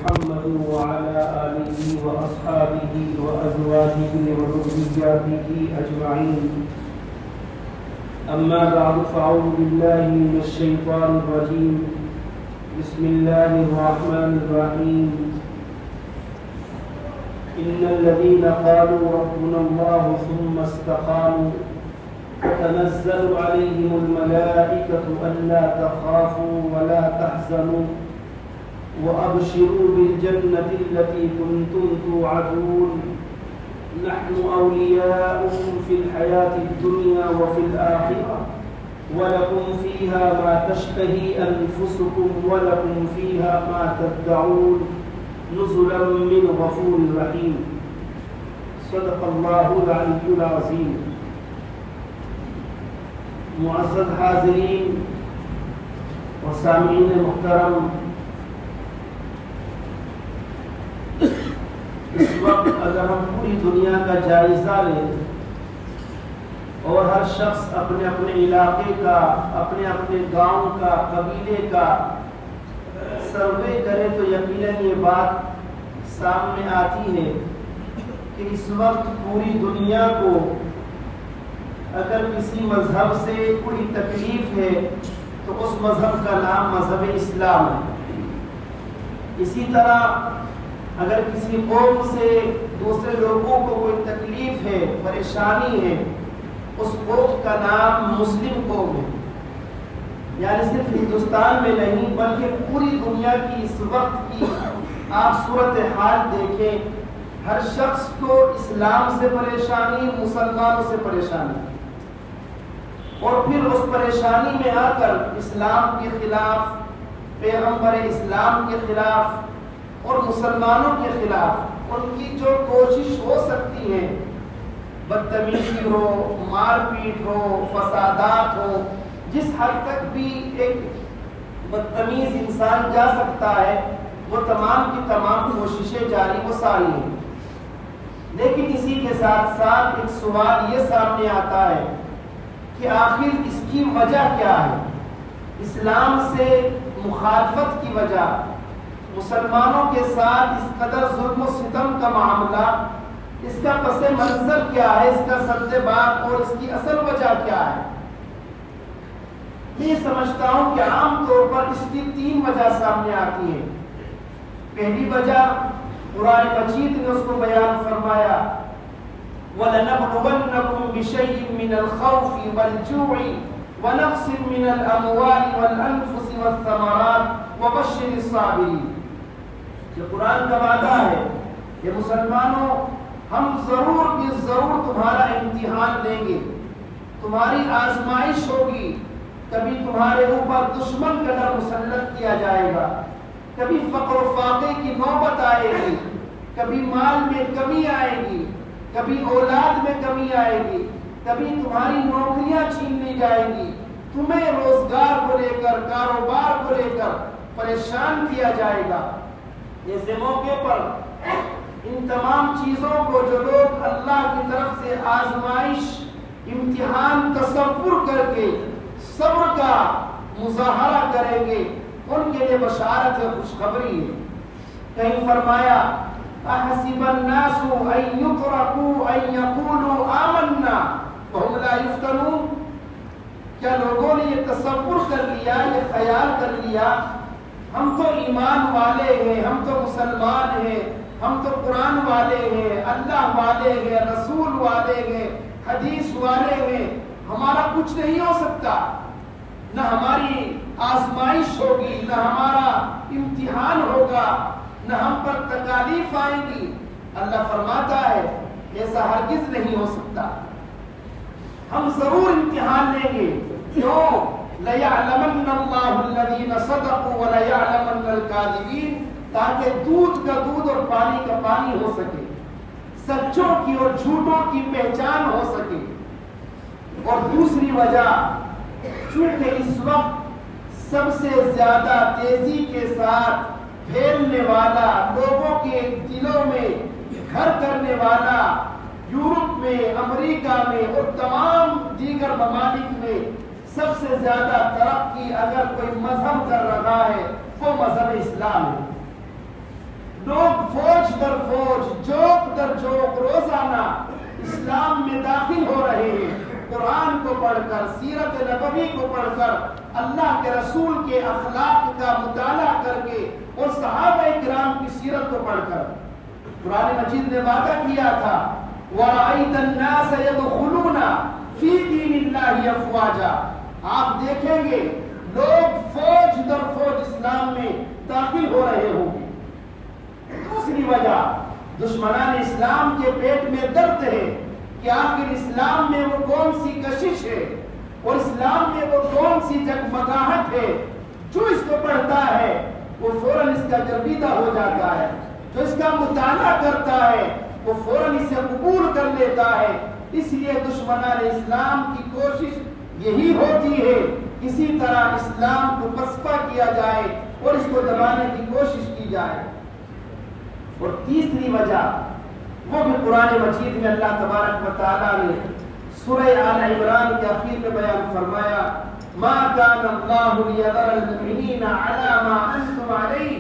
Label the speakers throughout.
Speaker 1: محمد وعلى آله وأصحابه وأزواجه وذرياته أجمعين. أما بعد فأعوذ بالله من الشيطان الرجيم. بسم الله الرحمن الرحيم. إن الذين قالوا ربنا الله ثم استقاموا تتنزل عليهم الملائكة ألا تخافوا ولا تحزنوا وأبشروا بالجنة التي كنتم توعدون نحن أولياؤكم في الحياة الدنيا وفي الآخرة ولكم فيها ما تشتهي أنفسكم ولكم فيها ما تدعون نزلا من غفور رحيم. صدق الله العلي العظيم. معزز حاضرین و سامعین محترم، اس وقت اگر ہم پوری دنیا کا جائزہ لیں اور ہر شخص اپنے اپنے علاقے کا، اپنے اپنے گاؤں کا، قبیلے کا سروے کرے تو یقیناً یہ بات سامنے آتی ہے کہ اس وقت پوری دنیا کو اگر کسی مذہب سے کوئی تکلیف ہے تو اس مذہب کا نام مذہب اسلام ہے. اسی طرح اگر کسی قوم سے دوسرے لوگوں کو کوئی تکلیف ہے، پریشانی ہے، اس قوم کا نام مسلم قوم ہے. یعنی صرف ہندوستان میں نہیں بلکہ پوری دنیا کی اس وقت کی آپ صورتحال دیکھیں، ہر شخص کو اسلام سے پریشانی، مسلمانوں سے پریشانی، اور پھر اس پریشانی میں آ کر اسلام کے خلاف، پیغمبر اسلام کے خلاف اور مسلمانوں کے خلاف ان کی جو کوشش ہو سکتی ہے، بدتمیزی ہو، مار پیٹ ہو، فسادات ہو، جس حد تک بھی ایک بدتمیز انسان جا سکتا ہے وہ تمام کی تمام کوششیں جاری و ساری ہیں. لیکن اسی کے ساتھ ساتھ ایک سوال یہ سامنے آتا ہے کہ آخر اس کی وجہ کیا ہے؟ اسلام سے مخالفت کی وجہ، مسلمانوں کے ساتھ اس قدر ظلم و ستم کا معاملہ، اس کا پس منظر کیا ہے، اس کا سد باب اور اس کی اصل وجہ کیا ہے؟ میں سمجھتا ہوں کہ عام طور پر اس کی 3 وجہ سامنے آتی ہیں. پہلی وجہ قرآن مجید نے اس کو بیان فرمایا، وَلَنَبْلُوَنَّكُمْ بِشَيْءٍ مِّنَ الْخَوْفِ وَالْجُوعِ وَنَقْصٍ مِّنَ الْأَمْوَالِ وَالْأَنفُسِ وَالثَّمَرَاتِ وَبَشِّرِ الصَّابِرِينَ. یہ قرآن کا وعدہ ہے کہ مسلمانوں ہم ضرور بھی ضرور تمہارا امتحان لیں گے، تمہاری آزمائش ہوگی. کبھی تمہارے اوپر دشمن کا ڈر مسلط کیا جائے گا، کبھی فقر و فاقے کی نوبت آئے گی، کبھی مال میں کمی آئے گی، کبھی اولاد میں کمی آئے گی، کبھی تمہاری نوکریاں چھین لی جائیں گی، تمہیں روزگار کو لے کر، کاروبار کو لے کر پریشان کیا جائے گا. ایسے موقع پر ان تمام چیزوں کو جو لوگ اللہ کی طرف سے آزمائش، امتحان تصور کر کے صبر کا مظاہرہ کریں گے، ان کے لیے بشارت ہے، خوشخبری ہے. کہیں فرمایا احسب الناس ان يتركوا ان يقولوا آمنا وهم لا يفتنون. کیا لوگوں نے یہ تصور کر لیا، یہ خیال کر لیا ہم تو ایمان والے ہیں، ہم تو مسلمان ہیں، ہم تو قرآن والے ہیں، اللہ والے ہیں، رسول والے ہیں، حدیث والے ہیں، ہمارا کچھ نہیں ہو سکتا، نہ ہماری آزمائش ہوگی، نہ ہمارا امتحان ہوگا، نہ ہم پر تکالیف آئیں گی. اللہ فرماتا ہے ایسا ہرگز نہیں ہو سکتا، ہم ضرور امتحان لیں گے. کیوں؟ لَيَعْلَمَنَّ اللَّهُ الَّذِينَ صَدَقُوا وَلَيَعْلَمَنَّ الْكَاذِبِينَ، تاکہ دودھ کا دودھ اور پانی کا پانی ہو سکے، سچوں کی اور جھوٹوں کی پہچان ہو سکے. اور دوسری وجہ، چونکہ اس وقت سب سے زیادہ تیزی کے ساتھ پھیلنے والا، لوگوں کے دلوں میں گھر کرنے والا، یورپ میں، امریکہ میں اور تمام دیگر ممالک میں سب سے زیادہ ترقی اگر کوئی مذہب کر رہا ہے وہ مذہب اسلام ہے. لوگ فوج در فوج جوک در جوک روزانہ اسلام میں داخل ہو رہے ہیں، قرآن کو پڑھ کر، سیرت نبوی کو پڑھ کر، اللہ کے رسول کے اخلاق کا مطالعہ کر کے اور صحابہ کرام کی سیرت کو پڑھ کر۔ قرآن مجید نے وعدہ کیا تھا وَرَأَيْتَ النَّاسَ يَدْخُلُونَ فِي دِينِ اللَّهِ أَفْوَاجًا، آپ دیکھیں گے لوگ فوج در فوج اسلام میں داخل ہو رہے ہوں گے۔ دوسری وجہ دشمنان اسلام کے پیٹ میں درد ہے کہ آخر اسلام میں وہ کون سی کشش ہے اور اسلام میں وہ کون سی جگمگاہٹ ہے، جو اس کو پڑھتا ہے وہ فوراً اس کا گرویدہ ہو جاتا ہے، جو اس کا مطالعہ کرتا ہے وہ فوراً اسے قبول کر لیتا ہے۔ اس لیے دشمنان اسلام کی کوشش یہی ہوتی ہے کسی طرح اسلام کو پسپا کیا جائے اور اس کو دبانے کی کوشش کی جائے۔ اور تیسری وجہ وہ بھی قرآن مجید میں اللہ تبارک و تعالیٰ نے سورہ آل عمران کے آخر میں بیان فرمایا ما كان الله ليذر المؤمنين على ما انتم عليه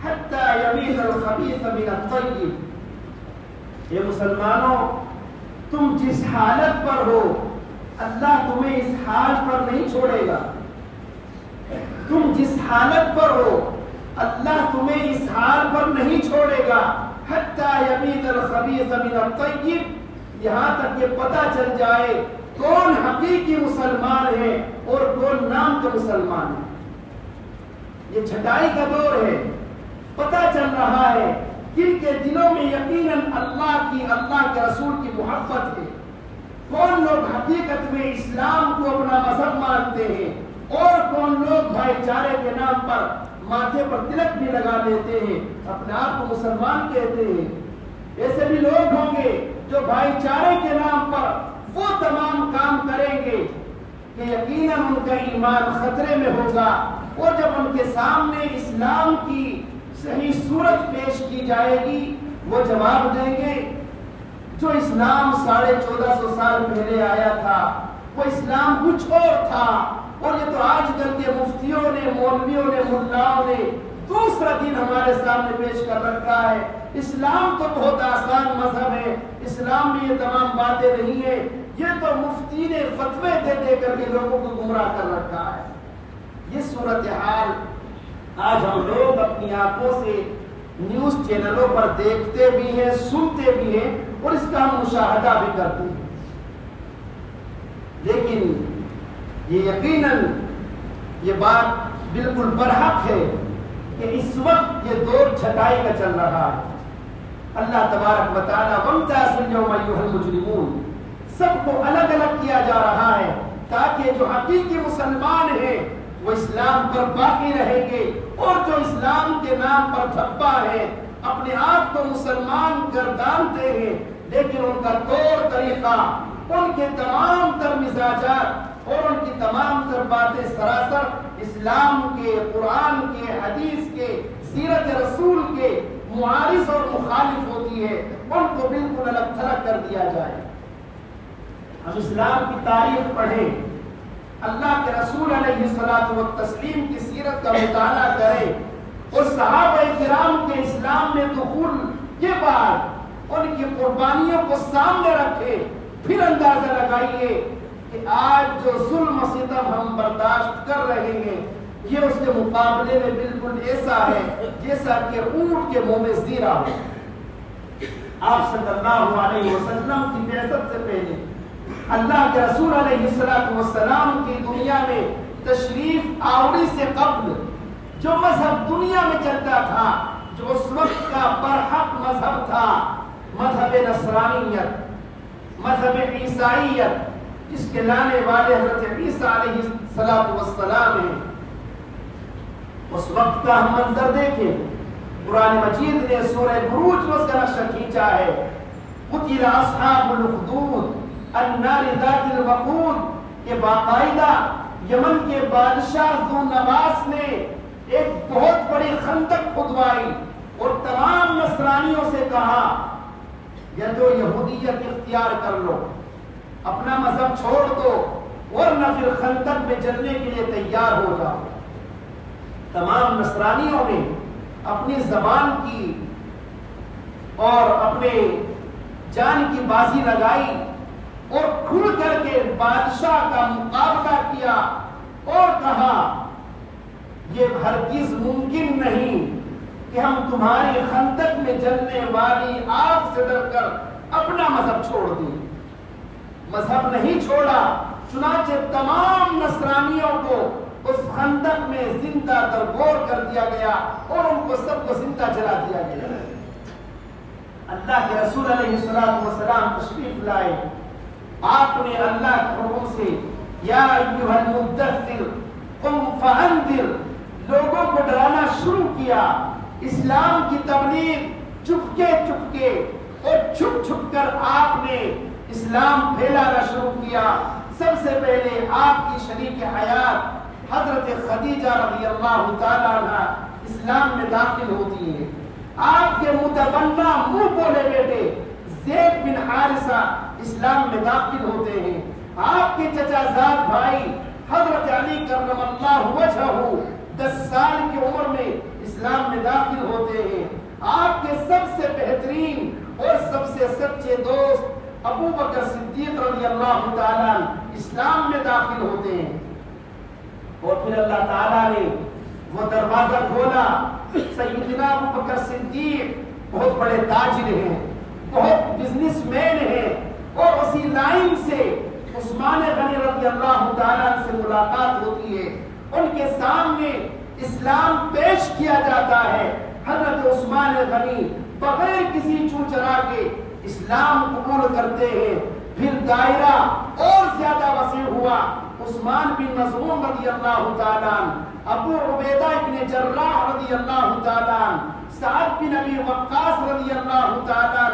Speaker 1: حتى يميز الخبيث من الطيب۔ اے مسلمانوں، تم جس حالت پر ہو اللہ تمہیں اس حال پر نہیں چھوڑے گا، تم جس حالت پر ہو اللہ تمہیں اس حال پر نہیں چھوڑے گا، حتی یمیز الخبیث من الطیب، یہاں تک کہ پتہ چل جائے کون حقیقی مسلمان ہے اور کون نام کا مسلمان ہے۔ یہ چھٹائی کا دور ہے، پتہ چل رہا ہے کن کے دلوں میں یقیناً اللہ کے رسول کی محبت ہے، کون لوگ حقیقت میں اسلام کو اپنا مذہب مانتے ہیں اور کون لوگ بھائی چارے کے نام پر ماتھے پر تلک بھی لگا لیتے ہیں، اپنے آپ کو مسلمان کہتے ہیں۔ ایسے بھی لوگ ہوں گے جو بھائی چارے کے نام پر وہ تمام کام کریں گے کہ یقیناً ان کا ایمان خطرے میں ہوگا، اور جب ان کے سامنے اسلام کی صحیح صورت پیش کی جائے گی وہ جواب دیں گے جو اسلام 1450 سال پہلے آیا تھا وہ اسلام کچھ اور تھا، اور یہ تو آج کل کے مفتیوں نے، مولویوں نے، ملاؤں نے دوسرا دین ہمارے سامنے پیش کر رکھا ہے۔ اسلام تو بہت آسان مذہب ہے، اسلام میں یہ تمام باتیں نہیں ہیں، یہ تو مفتی نے فتوے دے دے کر کے لوگوں کو گمراہ کر رکھا ہے۔ یہ صورتحال آج ہم لوگ اپنی آنکھوں سے نیوز چینلوں پر دیکھتے بھی ہیں، سنتے بھی ہیں اور اس کا ہم مشاہدہ بھی کرتے ہیں، لیکن یہ یقیناً یہ بات بالکل برحق ہے کہ اس وقت یہ دور چھٹائی کا چل رہا ہے۔ اللہ تبارک و تعالیٰ وَامْتَازُوا الْيَوْمَ أَيُّهَا الْمُجْرِمُونَ سب کو الگ الگ کیا جا رہا ہے تاکہ جو حقیقی مسلمان ہیں وہ اسلام پر باقی رہیں گے، اور جو اسلام کے نام پر دھبا ہے اپنے آپ کو مسلمان گردانتے ہیں لیکن ان کا طور طریقہ، ان کے تمام تر مزاجات اور ان کی تمام تر باتیں سراسر اسلام کے، قرآن کے، حدیث کے، سیرت رسول کے معارض اور مخالف ہوتی ہے، ان کو بالکل الگ تھلگ کر دیا جائے۔ ہم اسلام کی تاریخ پڑھیں، اللہ کے رسول علیہ الصلوۃ والتسلیم کی سیرت کا مطالعہ کریں اور صحابہ کرام کے اسلام میں دخول کے بعد ان کی قربانیوں کو سامنے رکھیں، پھر اندازہ لگائیے کہ آج جو ظلم و ستم ہم برداشت کر رہے ہیں یہ اس کے مقابلے میں بالکل ایسا ہے جیسا کہ اونٹ کے منہ میں زیرہ ہو۔ آپ صلی اللہ علیہ وسلم کی بعثت سے پہلے اللہ کے رسول علیہ السلام کی دنیا میں تشریف آوری سے قبل جو مذہب دنیا میں چلتا تھا، جو اس وقت کا برحق مذہب تھا، مذہب نصرانیت، مذہب عیسائیت، جس کے لانے والے حضرت عیسیٰ علیہ السلام ہیں، اس وقت کا ہم منظر دیکھیں۔ قرآن مجید نے سورہ بروج میں اس کا نقشہ کھینچا ہے، قتل اصحاب الاخدود النار ذات الوقود، کہ باقاعدہ یمن کے بادشاہ ذو نواس نے ایک بہت بڑی خندق کھدوائی اور تمام نصرانیوں سے کہا یا تو یہودیت اختیار کر لو، اپنا مذہب چھوڑ دو، ورنہ پھر خندق میں جلنے کے لیے تیار ہو جاؤ۔ تمام نصرانیوں نے اپنی زبان کی اور اپنے جان کی بازی لگائی اور کھل کر کے بادشاہ کا مقابلہ کیا اور کہا یہ ہرگز ممکن نہیں کہ ہم تمہاری خندق میں جلنے والی آگ سے ڈر کر اپنا مذہب چھوڑ دیں۔ مذہب نہیں چھوڑا، چنانچہ تمام نصرانیوں کو اس خندق میں زندہ درگور کر دیا گیا اور ان کو سب کو زندہ جلا دیا گیا۔ اللہ کے رسول علیہ السلام تشریف لائے، آپ نے اللہ کے حکم سے یا ایھا المدثر قم فانذر لوگوں کو ڈرانا شروع کیا۔ اسلام کی تبلیغ چپکے چپکے اور چھپ چھپ کر آپ نے اسلام پھیلانا شروع کیا۔ سب سے پہلے آپ کی شریک حیات حضرت خدیجہ رضی اللہ تعالی عنہ اسلام میں داخل ہوتی ہے۔ آپ کے متبنہ منہ بولے بیٹے زید بن حارثہ اسلام میں داخل ہوتے ہیں۔ آپ کے چچا زاد بھائی حضرت علی کرم اللہ وجہہ 10 سال کی عمر میں اسلام میں داخل ہوتے ہیں۔ آپ کے سب سے بہترین اور سب سے سچے دوست ابو بکر صدیق رضی اللہ تعالیٰ اسلام میں داخل ہوتے ہیں۔ اور پھر اللہ تعالیٰ نے وہ دروازہ کھولا۔ سیدنا ابو بکر صدیق بہت بڑے تاجر ہیں، بہت بزنس مین ہیں، اور اسی لائن سے عثمان غنی رضی اللہ تعالیٰ سے ملاقات ہوتی ہے۔ ان کے سامنے اسلام پیش کیا جاتا ہے۔ حضرت عثمان غنی بغیر کسی چوچرا کے اسلام قبول کرتے ہیں۔ پھر دائرہ اور زیادہ وسیع ہوا۔ عثمان بن مظعون رضی اللہ تعالیٰ، ابو عبیدہ بن جراح رضی اللہ تعالیٰ، سعد بن ابی وقاص رضی اللہ تعالیٰ،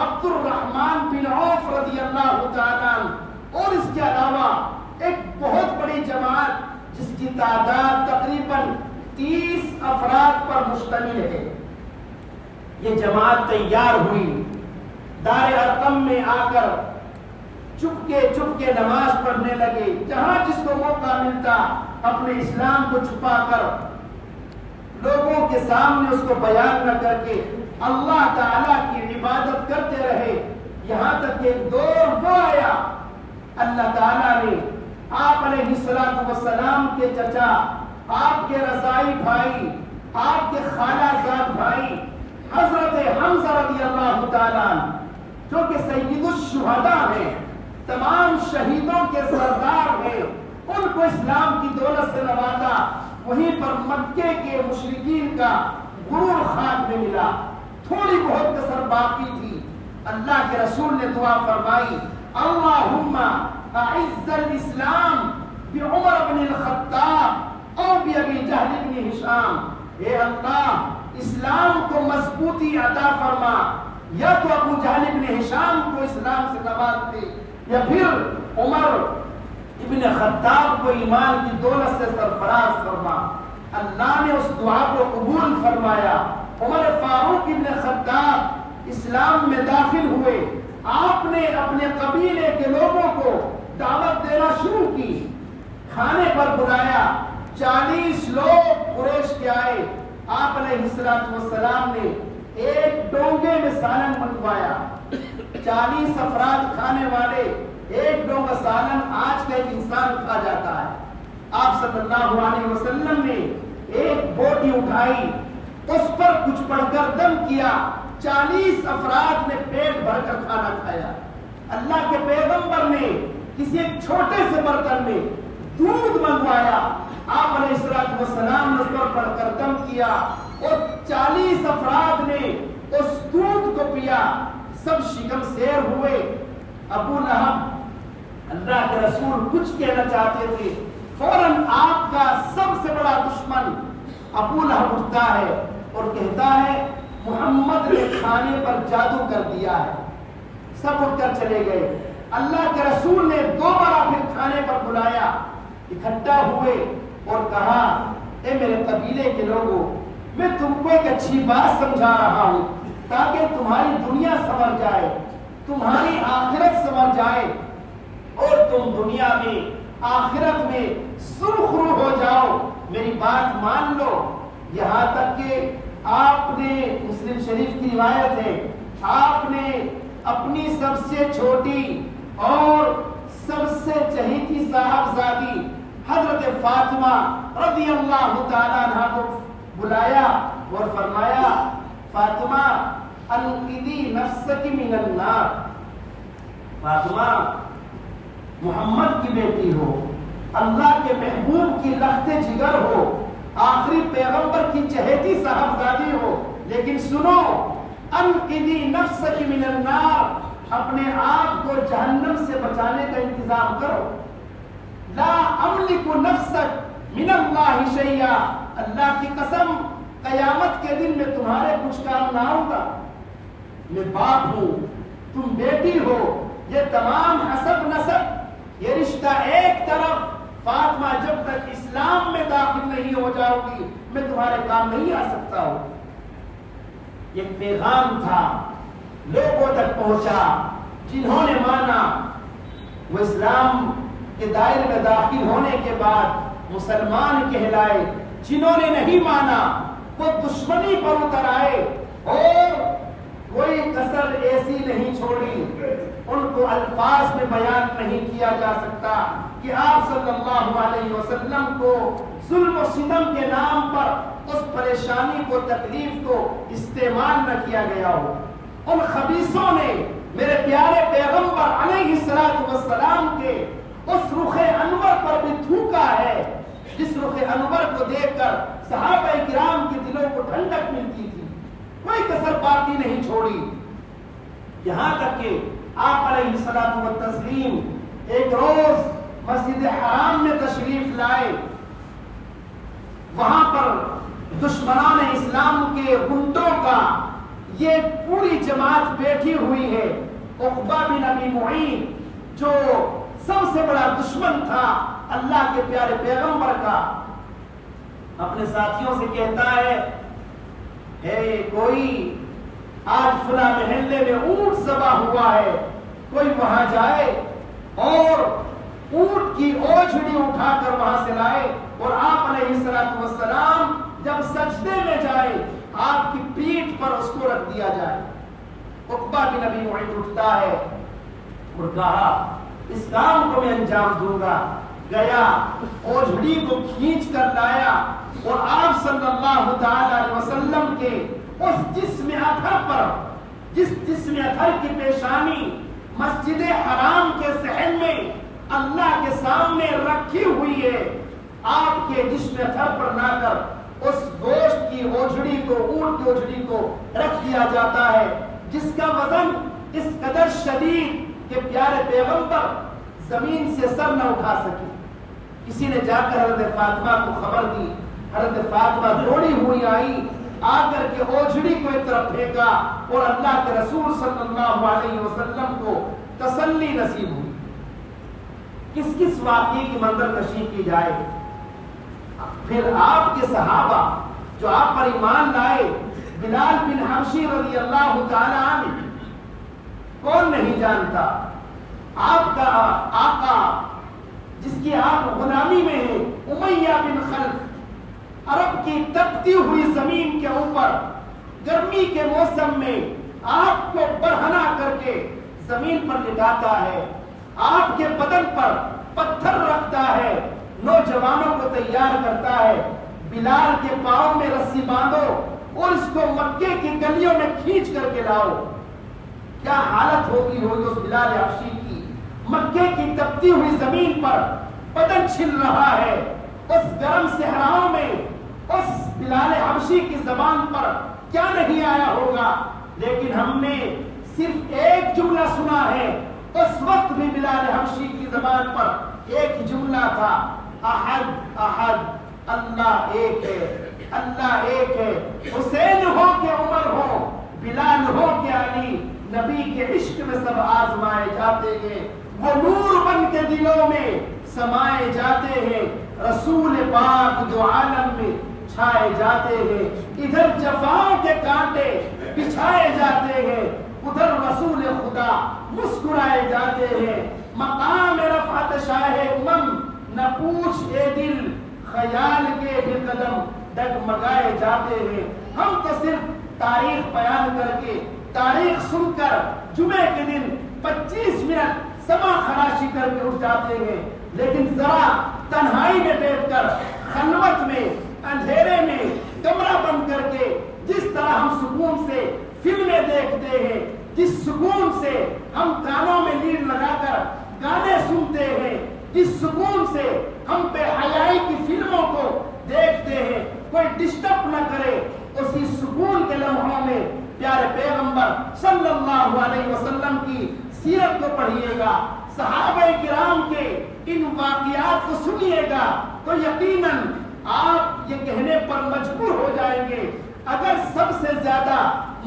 Speaker 1: عبد الرحمن بن عوف رضی اللہ تعالیٰ، اور اس کے علاوہ ایک بہت بڑی جماعت جس کی تعداد تقریباً 30 افراد پر مشتمل ہے۔ یہ جماعت تیار ہوئی، دار ارقم میں آ کر چپ کے نماز پڑھنے لگے۔ جہاں جس کو موقع ملتا اپنے اسلام کو چھپا کر لوگوں کے سامنے اس کو بیان نہ کر کے اللہ تعالیٰ کی عبادت کرتے رہے، یہاں تک کہ ایک دور وہ آیا اللہ تعالیٰ نے آپ علیہ السلام کے چچا، آپ کے رضائی بھائی، آپ کے خالہ زاد بھائی حضرت حمزہ رضی اللہ تعالیٰ جو کہ سید الشہداء ہیں، تمام شہیدوں کے سردار ہیں، ان کو اسلام کی دولت سے نوازا۔ وہیں پر مکے کے مشرکین کا غرور خاک میں ملا، تھوڑی بہت کسر باقی تھی۔ اللہ کے رسول نے دعا فرمائی، اللہم اعز الاسلام بعمر بن الخطاب او بابی جہل بن ہشام۔ اے اللہ اسلام کو مضبوطی عطا فرما، یا تو ابو جہل بن ہشام کو اسلام سے نواز دے، یا پھر عمر ابن خطاب کو ایمان کی دولت سے سرفراز فرما۔ اللہ نے اس دعا کو قبول فرمایا۔ عمر فاروق ابن خطاب اسلام میں داخل ہوئے۔ آپ نے اپنے قبیلے کے لوگوں کو دعوت دینا شروع کی، کھانے پر بلایا۔ 40 لوگ قریش کے آئے۔ آپ علیہ السلام نے ایک ڈونگے میں سالن منگوایا۔ 40 افراد کھانے والے، ایک ڈونگا سالن آج کا ایک انسان کھا جاتا ہے۔ آپ صلی اللہ علیہ وسلم نے ایک بوٹی اٹھائی، اس پر کچھ پڑھ کر دم کیا۔ 40 افراد نے پیٹ بھر کر کھانا کھایا۔ اللہ کے پیغمبر نے کسی ایک چھوٹے سے برتن میں دودھ منگوایا۔ آپ علیہ السلام نے اس پر پڑھ کر دم کیا اور 40 افراد نے اس دودھ کو پیا، سب شکم سیر ہوئے۔ ابو لہب اللہ کے رسول کچھ کہنا چاہتے تھے، فوراً آپ کا سب سے بڑا دشمن ابو لہب اٹھتا ہے اور کہتا ہے محمد نے کھانے پر جادو کر دیا ہے۔ سب اٹھ کر چلے گئے۔ اللہ کے رسول نے دوبارہ پھر کھانے پر بلایا، اکٹھا ہوئے اور کہا، اے میرے قبیلے کے لوگوں، میں تم کو ایک اچھی بات سمجھا رہا ہوں تاکہ تمہاری دنیا سنور جائے، تمہاری آخرت سنور جائے اور تم دنیا میں آخرت میں سرخرو ہو جاؤ۔ میری بات مان لو۔ یہاں تک کہ آپ نے، مسلم شریف کی روایت ہے، آپ نے اپنی سب سے چھوٹی اور سب سے چہیتی صاحبزادی حضرت فاطمہ رضی اللہ تعالیٰ عنہ کو بلایا اور فرمایا فاطمہ انقذی نفسک من النار، فاطمہ محمد کی بیٹی ہو، اللہ کے محبوب کی لخت جگر ہو، آخری پیغمبر کی چہیتی صاحبزادی ہو، لیکن سنو انقذی نفسک من النار، اپنے آپ کو جہنم سے بچانے کا انتظام کرو۔ لا املک نفسک من اللہ شیئا، اللہ کی قسم قیامت کے دن میں تمہارے کچھ کام نہ ہوگا۔ میں باپ ہوں، تم بیٹی ہو، یہ تمام حسب نسب یہ رشتہ ایک طرف، فاطمہ جب تک اسلام میں داخل نہیں ہو جاؤ گی میں تمہارے کام نہیں آ سکتا ہوں۔ یہ پیغام تھا، لوگوں تک پہنچا، جنہوں نے مانا وہ اسلام کے دائرے میں داخل ہونے کے بعد مسلمان کہلائے، جنہوں نے نہیں مانا وہ دشمنی پر اتر آئے اور کوئی کسر ایسی نہیں چھوڑی، ان کو الفاظ میں بیان نہیں کیا جا سکتا کہ آپ صلی اللہ علیہ وسلم کو ظلم و ستم کے نام پر اس پریشانی کو تکلیف کو استعمال نہ کیا گیا ہو۔ ان خبیثوں نے میرے پیارے پیغمبر علیہ السلام کے اس رخ انور پر بھی تھوکا ہے جس رخ انور کو دیکھ کر صحابہ کرام کے دلوں کو ٹھنڈک ملتی تھی، کوئی کسر باقی نہیں چھوڑی۔ یہاں تک کہ آپ علیہ الصلوۃ والتسلیم ایک روز مسجد حرام میں تشریف لائے، وہاں پر دشمنان اسلام کے غنڈوں کا یہ پوری جماعت بیٹھی ہوئی ہے۔ عقبہ بن ابی معیط جو سب سے بڑا دشمن تھا اللہ کے پیارے پیغمبر کا، اپنے ساتھیوں سے کہتا ہے کوئی آج فلاں محلے میں اونٹ ذبح ہوا ہے، کوئی وہاں جائے اور اونٹ کی اوجھڑی اٹھا کر وہاں سے لائے اور آپ علیہ السلام جب سجدے میں جائے آپ کی پیٹھ پر اس کو رکھ دیا جائے۔ عقبہ بن ابی معیط اٹھتا ہے اور کہا اس کام کو میں انجام دوں گا، گیا اوجھڑی کو کھینچ کر لایا اور آپ صلی اللہ تعالی علیہ وسلم کے اس جسم اطہر پر، جس جسم اطہر کی پیشانی مسجد حرام کے صحن میں اللہ کے سامنے رکھی ہوئی ہے، آپ کے جسم اطہر پر لا کر اس گوشت کی اوجھڑی کو، اونٹ کی اوجھڑی کو رکھ دیا جاتا ہے جس کا وزن اس قدر شدید کہ پیارے پیغمبر زمین سے سر نہ اٹھا سکے۔ کسی نے جا کر حضرت فاطمہ کو خبر دی، حضرت فاطمہ دوڑی ہوئی آئی، آ کر کے اوجھڑی کو ایک طرف پھینکا اور اللہ کے رسول صلی اللہ علیہ وسلم کو تسلی نصیب ہوئی۔ کس کس واقعے کی منظر کشی کی جائے، پھر آپ کے صحابہ جو آپ پر ایمان لائے، بلال بن حبشی رضی اللہ تعالی عنہ، کون نہیں جانتا، آپ کا آقا جس کی آپ غلامی میں ہیں، امیہ بن خلف، عرب کی تپتی ہوئی زمین کے اوپر گرمی کے موسم میں آپ کو برہنہ کر کے زمین پر لٹاتا ہے، آپ کے بدن پر پتھر رکھتا ہے، نوجوانوں کو تیار کرتا ہے، بلال کے پاؤں میں رسی باندھو اور اس کو مکے کی گلیوں میں کھینچ کر کے لاؤ۔ کیا حالت ہوگی اس بلال حبشی کی، مکے کی تپتی ہوئی زمین پر بدن چھل رہا ہے، اس گرم صحراؤں میں اس بلال حبشی کی زبان پر کیا نہیں آیا ہوگا۔ لیکن ہم نے صرف ایک جملہ سنا ہے، اس وقت بھی بلال حبشی کی زبان پر ایک ہی جملہ تھا، احد احد، اللہ ایک ہے، اللہ ایک ہے۔ حسین ہو کہ عمر ہو، بلال ہو کہ علی، نبی کے عشق میں سب آزمائے جاتے ہیں، وہ نور بن کے دلوں میں سمائے جاتے ہیں، رسول پاک جو عالم میں چھائے جاتے ہیں، ادھر جفاؤں کے کانٹے بچھائے جاتے ہیں، ادھر رسول خدا مسکرائے جاتے ہیں۔ مقام رفعت شاہ امم، نہ پوچھ اے دل خیال کے بھی قدم ڈگمگائے جاتے ہیں۔ ہم تو صرف تاریخ بیان کر کے، تاریخ سن کر جمعے کے دن 25 منٹ سما خراشی کر کے اٹھ جاتے ہیں، لیکن ذرا تنہائی میں بیٹھ کر، خلوت میں، اندھیرے میں کمرہ بند کر کے جس طرح ہم سکون سے فلمیں دیکھتے ہیں، جس سکون سے ہم کانوں میں لیڈ لگا کر گانے سنتے ہیں، جس سکون سے ہم بے حیائی کی فلموں کو دیکھتے ہیں، کوئی ڈسٹرب نہ کرے، اسی سکون کے لمحوں میں پیارے پیغمبر صلی اللہ علیہ وسلم کی سیرت کو پڑھیے گا، صحابہ کرام کے ان واقعات کو سنیے گا، تو یقیناً آپ یہ کہنے پر مجبور ہو جائیں گے، اگر سب سے زیادہ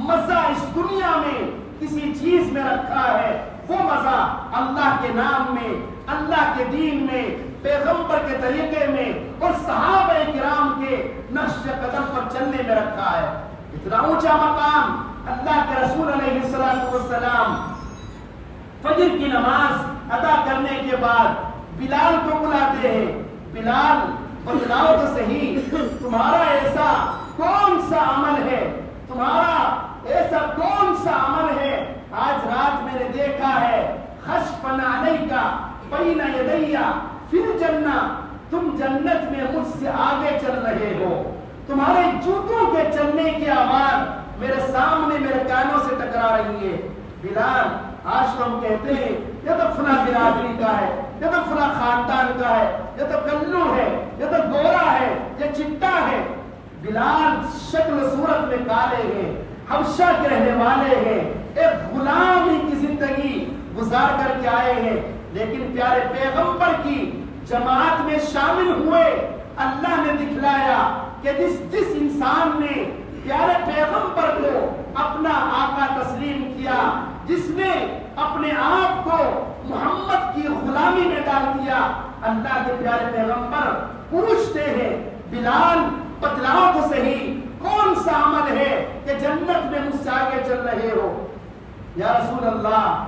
Speaker 1: مزہ اس دنیا میں کسی چیز میں رکھا ہے، وہ مزہ اللہ کے نام میں، اللہ کے دین میں، پیغمبر کے طریقے میں اور صحابہ کرام کے نقش قدم پر چلنے میں رکھا ہے۔ اتنا اونچا مقام اللہ کے رسول علیہ السلام فجر کی نماز ادا کرنے کے بعد بلال کو بلاتے ہیں، بلال بتلاؤ تو صحیح، تمہارا ایسا کون سا عمل ہے، تمہارا ایسا کون سا عمل ہے آج رات میں نے دیکھا ہے، خشفن علیکا بین یدیا فی الجنہ، تم جنت میں مجھ سے آگے چل رہے ہو، تمہارے جوتوں کے چلنے کی آواز میرے سامنے میرے کانوں سے ٹکرا رہی ہے۔ بلال، آج تو ہم کہتے ہیں یہ تو فلاں برادری کا ہے، یہ تو فلاں خاندان کا ہے، یہ تو کلو ہے، یہ تو گورا ہے، یہ چٹا ہے۔ بلال شکل صورت میں کالے ہیں، حبشہ کے رہنے والے ہیں، ایک غلامی کی زندگی گزار کر کے آئے ہیں، لیکن پیارے پیغمبر کی جماعت میں شامل ہوئے۔ اللہ نے دکھلایا کہ جس انسان نے پیارے پیغمبر کو اپنا آقا تسلیم کیا، جس نے اپنے آپ کو محمد کی غلامی میں ڈال دیا، اللہ کے پیارے پیغمبر پوچھتے ہیں، بلال بتلاؤ تو صحیح کون سا عمل ہے کہ جنت میں مجھ سے آگے چل رہے ہو؟ یا رسول اللہ،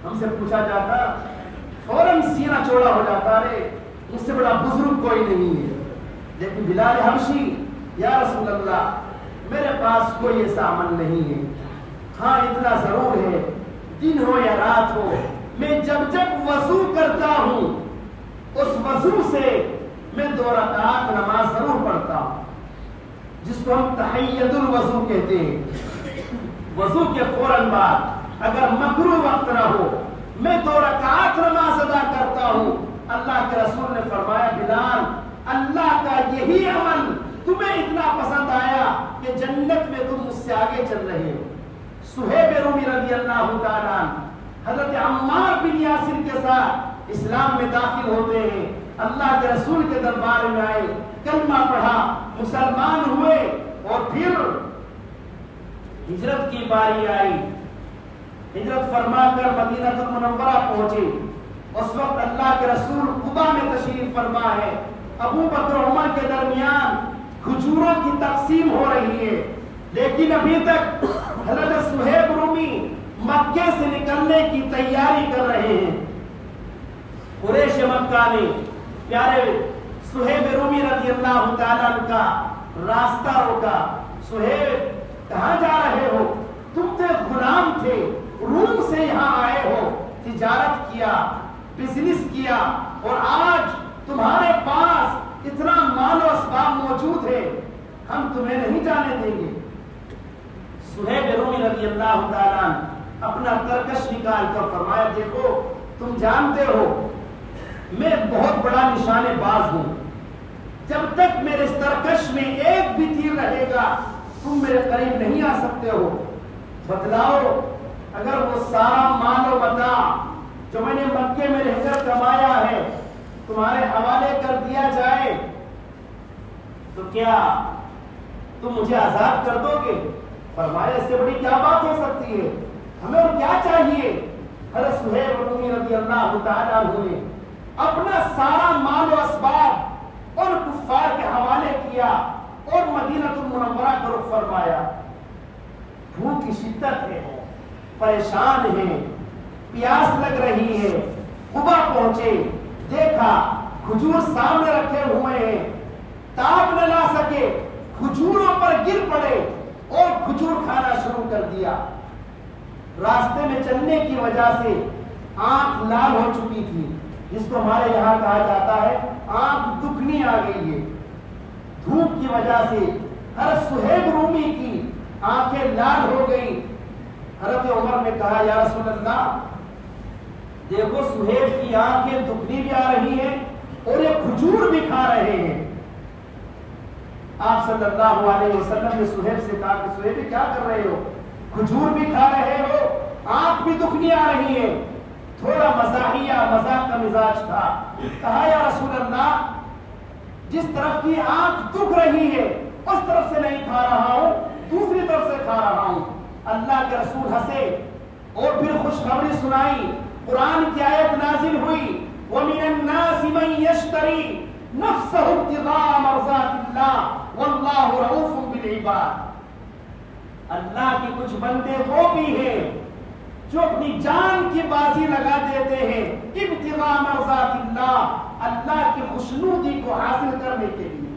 Speaker 1: ہم سے پوچھا جاتا فوراً سینہ چوڑا ہو جاتا، رے مجھ سے بڑا بزرگ کوئی نہیں ہے، لیکن بلال حبشی، یا رسول اللہ میرے پاس کوئی ایسا عمل نہیں ہے، ہاں اتنا ضرور ہے، دن ہو یا رات ہو، میں جب وضو کرتا ہوں اس وضو سے میں 2 رکعت نماز ضرور پڑھتا ہوں، جس کو ہم تحیۃ الوضو کہتے ہیں۔ وضو کے فوراً بعد اگر مکروہ وقت نہ ہو، میں 2 رکعت نماز ادا کرتا ہوں۔ اللہ کے رسول نے فرمایا، بلال اللہ کا یہی عمل تمہیں اتنا پسند آیا کہ جنت میں تم مجھ سے آگے چل رہے ہو۔ صہیب رومی رضی اللہ تعالیٰ حضرت عمار بن یاسر کے ساتھ اسلام میں داخل ہوتے ہیں، اللہ کے رسول کے دربار میں آئے، کلمہ پڑھا، مسلمان ہوئے، اور پھر ہجرت کی باری آئی، ہجرت فرما کر مدینہ المنورہ پہنچے۔ اس وقت اللہ کے رسول قباء میں تشریف فرما ہے، ابو بکر عمر کے درمیان کھجوروں کی تقسیم ہو رہی ہے، لیکن ابھی تک حضرت صہیب رومی مکے سے نکلنے کی تیاری کر رہے ہیں۔ قریش مکہ نے پیارے صہیب رومی رضی اللہ تعالیٰ کا راستہ روکا، صہیب کہاں جا رہے ہو؟ تم تھے غلام تھے، روم سے یہاں آئے ہو، تجارت کیا، بزنس کیا، اور آج تمہارے پاس اتنا مال و اسباب موجود ہے، ہم تمہیں نہیں جانے دیں گے۔ صہیب رومی رضی اللہ تعالیٰ اپنا ترکش نکال کر فرمایا، دیکھو تم جانتے ہو میں بہت بڑا نشانے باز ہوں، جب تک میرے اس ترکش میں ایک بھی تیر رہے گا تم میرے قریب نہیں آ سکتے ہو۔ بتلاؤ اگر وہ سارا مال و متاع جو میں نے مکے میں رہ کر کمایا ہے تمہارے حوالے کر دیا جائے تو کیا تم مجھے آزاد کر دو گے؟ فرمایا، اس سے بڑی کیا بات ہو سکتی ہے، ہمیں اور کیا چاہیے؟ حضرت صہیب رومی رضی اللہ تعالیٰ عنہ نے اپنا سارا مال و اسباب اور کفار کے حوالے کیا اور مدینہ المنورہ کا رخ فرمایا۔ بھوک کی شدت ہے، پریشان ہیں، پیاس لگ رہی ہے، قباء پہنچے، دیکھا کھجور سامنے رکھے ہوئے ہیں، تاب نہ لا سکے، کھجوروں پر گر پڑے، اور کھجور کھانا شروع کر دیا. راستے میں چلنے کی وجہ سے آنکھ لال ہو چکی تھی، جس کو ہمارے یہاں کہا جاتا ہے آنکھ دکھنی آ گئی ہے. دھوپ کی وجہ سے حضرت صہیب رومی کی آنکھیں لال ہو گئی. حضرت عمر نے کہا یا رسول اللہ دیکھو صہیب کی آنکھیں دکھنی بھی آ رہی ہیں اور یہ کھجور بھی کھا رہے ہیں. آپ صلی اللہ علیہ وسلم نے صہیب سے کہا کہ صہیب کیا کر رہے ہو؟ کھجور بھی کھا رہے ہو، آنکھ بھی دکھنی آ رہی ہے. تھوڑا مزاحیہ مذاق کا مزاج تھا. کہا یا رسول اللہ جس طرف کی آنکھ دکھ رہی ہے اس طرف سے نہیں کھا رہا ہوں، دوسری طرف سے کھا رہا ہوں. اللہ کے رسول ہنسے اور پھر خوشخبری سنائی. قرآن کی آیت نازل ہوئی وَمِنَ النَّاسِ مَن يَشْتَرِي نَفْسَهُ ابْتِغَاءَ مَرْضَاتِ اللَّهِ وَاللَّهُ رَءُوفٌ بِالْعِبَادِ. اللہ کے کچھ بندے وہ بھی ہیں جو اپنی جان کی بازی لگا دیتے ہیں ابتغاء مرضات اللہ، اللہ کی خوشنودی کو حاصل کرنے کے لیے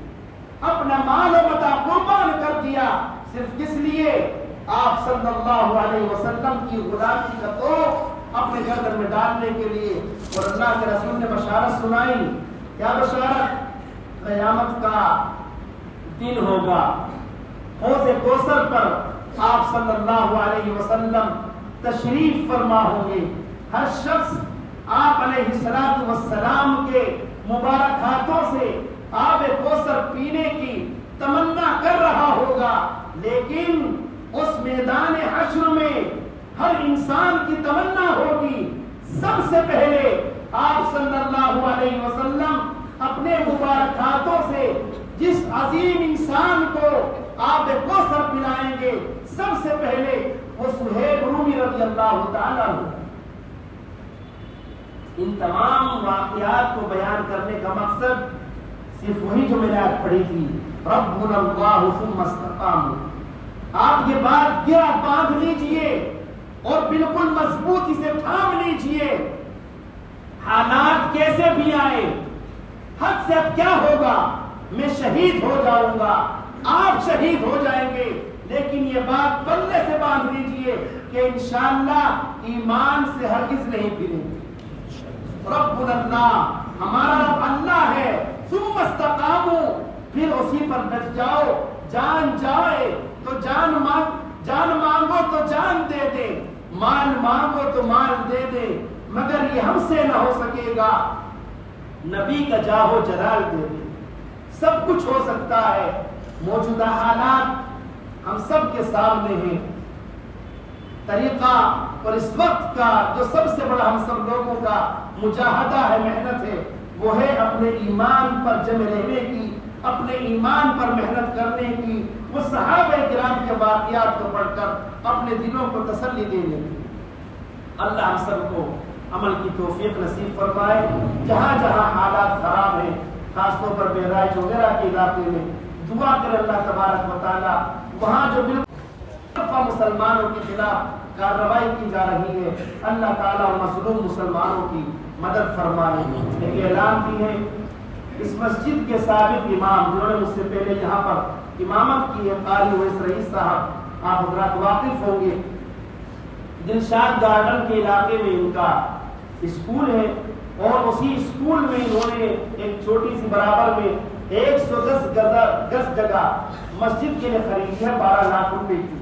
Speaker 1: اپنا مال و متاع قربان کر دیا صرف کس لیے؟ آپ صلی اللہ علیہ وسلم کی غلامی کا تو اپنے گردن میں ڈالنے کے لیے. اور اللہ کے رسول نے بشارت سنائی. کیا بشارت؟ قیامت کا دن ہوگا، حوض کوثر پر آپ صلی اللہ علیہ وسلم تشریف فرما ہوں گے. ہر شخص آپ علیہ السلام کے مبارک ہاتھوں سے آب کوثر پینے کی تمنا کر رہا ہوگا. لیکن اس میدان حشر میں ہر انسان کی تمنا ہوگی سب سے پہلے آپ صلی اللہ علیہ وسلم اپنے مبارک ہاتھوں سے جس عظیم انسان کو آب کوثر پلائیں گے سب سے پہلے وہ صہیب رومی رضی اللہ تعالیٰ عنہ. ان تمام واقعات کو بیان کرنے کا مقصد صرف وہی جو میں نے آج پڑھی تھی ربنا اللہ ثم استقاموا. آپ یہ بات گرا باندھ لیجئے اور بالکل مضبوطی سے تھام لیجئے. حالات کیسے بھی آئے، حد سے اب کیا ہوگا، میں شہید ہو جاؤں گا، آپ شہید ہو جائیں گے، لیکن یہ بات پلے سے باندھ لیجئے کہ انشاءاللہ ایمان سے ہرگز نہیں پھریں گے. ربنا اللہ، ہمارا رب اللہ ہے. ثم استقاموا، پھر اسی پر ڈٹ جاؤ. جان جائے تو جان مانگو تو جان دے دے، مال مانگو تو مال دے دے، مگر یہ ہم سے نہ ہو سکے گا نبی کا جاہ و جلال دے دے. سب کچھ ہو سکتا ہے. موجودہ حالات ہم سب کے سامنے ہیں. طریقہ اور اس وقت کا جو سب سے بڑا ہم سب لوگوں کا مجاہدہ ہے، محنت ہے، وہ ہے اپنے ایمان پر جمے رہنے کی، اپنے ایمان پر محنت کرنے کی. وہ صحابہ کرام کے واقعات کو پڑھ کر اپنے دلوں کو تسلی دینے کی. اللہ ہم سب کو عمل کی توفیق نصیب فرمائے. جہاں جہاں حالات خراب ہیں، خاص طور پر بہرائچ وغیرہ کے علاقے میں، دعا کرے اللہ تبارک و تعالیٰ وہاں جو بالکل مسلمانوں کے خلاف کارروائی کی جا رہی ہے، اللہ تعالیٰ مظلوم مسلمانوں کی مدد فرمائے. ایک اعلان بھی ہے، اس مسجد کے سابق امام جنہوں نے مجھ سے پہلے یہاں پر امامت کی ہے، قاری اویس رئیس صاحب، آپ حضرات واقف ہوں گے. دلشاد گارڈن کے علاقے میں ان کا اسکول ہے اور اسی اسکول میں انہوں نے ایک چھوٹی سی برابر میں 110 گز جگہ مسجد کے لیے خریدی ہے 12 لاکھ روپے کی.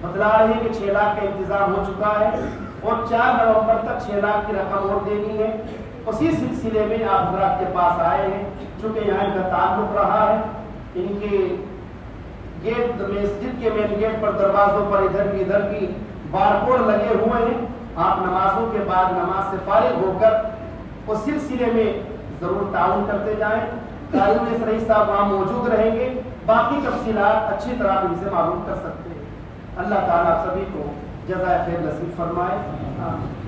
Speaker 1: بتلا رہے ہیں کہ 6 لاکھ کا انتظام ہو چکا ہے اور 4 نومبر تک 6 لاکھ کی رقم اور دینی ہے. اسی سلسلے میں آپ حضرات کے پاس آئے ہیں، چونکہ یہاں ان کا تعلق رہا ہے. ان کے گیٹ مسجد کے مین گیٹ پر دروازوں پر ادھر کی ادھر کی بارکوڈ لگے ہوئے ہیں. آپ نمازوں کے بعد نماز سے فارغ ہو کر اس سلسلے میں ضرور تعاون کرتے جائیں. قاری اویس رئیس صاحب وہاں موجود رہیں گے. باقی تفصیلات اچھی طرح ان سے معلوم کر سکتے ہیں. اللہ تعالیٰ سبھی کو جزائے خیر نصیب فرمائے. آمین.